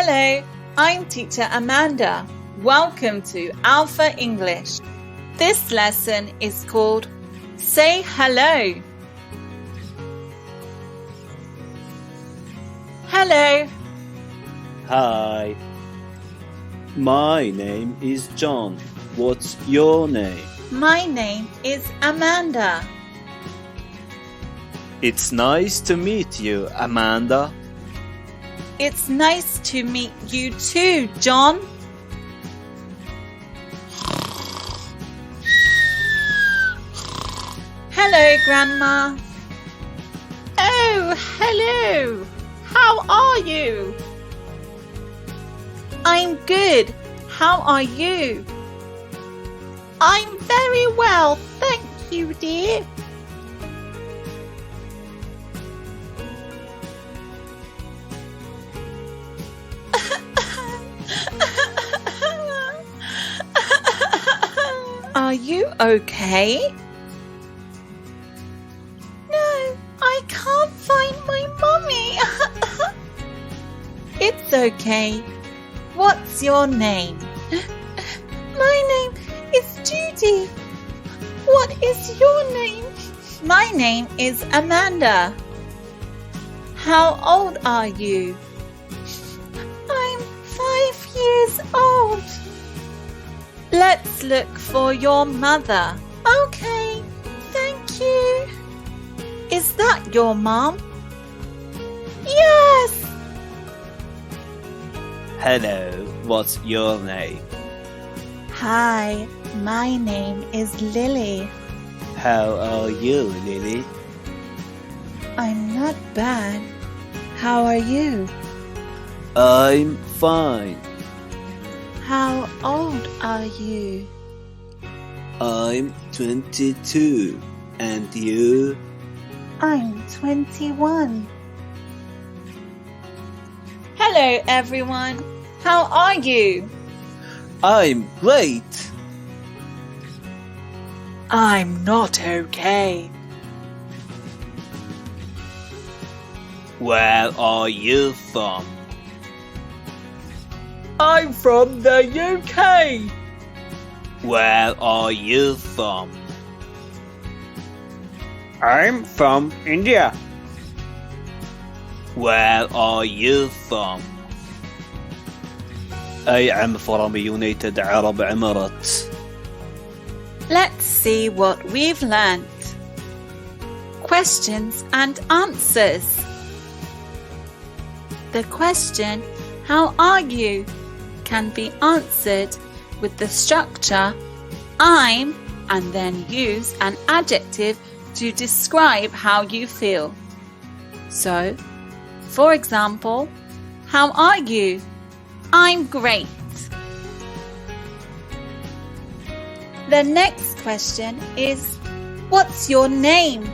Hello, I'm Teacher Amanda. Welcome to Alpha English. This lesson is called Say Hello. Hello. Hi. My name is John. What's your name? My name is Amanda. It's nice to meet you, Amanda. It's nice to meet you too, John. Hello, Grandma. Oh, hello. How are you? I'm good. How are you? I'm very well, thank you, dear. Are you okay? No, I can't find my mummy. It's okay. What's your name? My name is Judy. What is your name? My name is Amanda. How old are you? I'm 5 years old. Let's look for your mother. Okay, thank you. Is that your mom? Yes. Hello, what's your name? Hi, my name is Lily. How are you, Lily? I'm not bad. How are you? I'm fine. How old are you? I'm 22. And you? I'm 21. Hello, everyone. How are you? I'm great. I'm not okay. Where are you from? I'm from the UK. Where are you from? I'm from India. Where are you from? I am from United Arab Emirates. Let's see what we've learnt. Questions and answers. The question, how are you, can be answered with the structure I'm and then use an adjective to describe how you feel. So, for example, how are you? I'm great. The next question is, what's your name?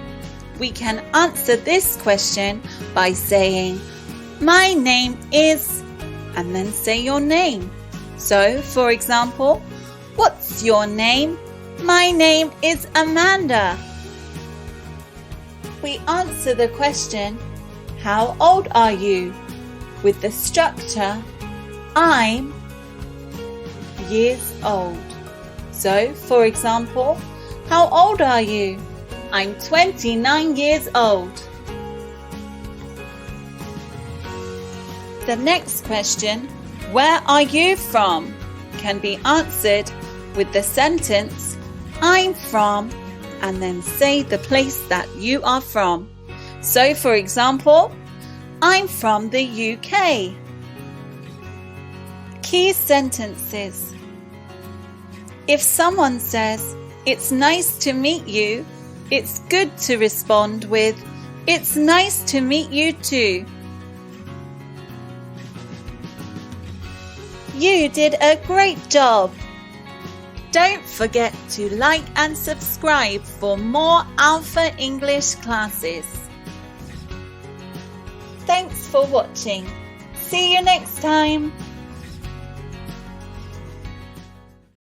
We can answer this question by saying, my name is, and then say your name. So, for example, what's your name? My name is Amanda. We answer the question, how old are you? With the structure, I'm years old. So, for example, how old are you? I'm 29 years old. The next question, where are you from? Can be answered with the sentence, I'm from, and then say the place that you are from. So, for example, I'm from the UK. Key sentences. If someone says, it's nice to meet you, it's good to respond with, it's nice to meet you too. You did a great job. Don't forget to like and subscribe for more Alpha English classes. Thanks for watching. See you next time.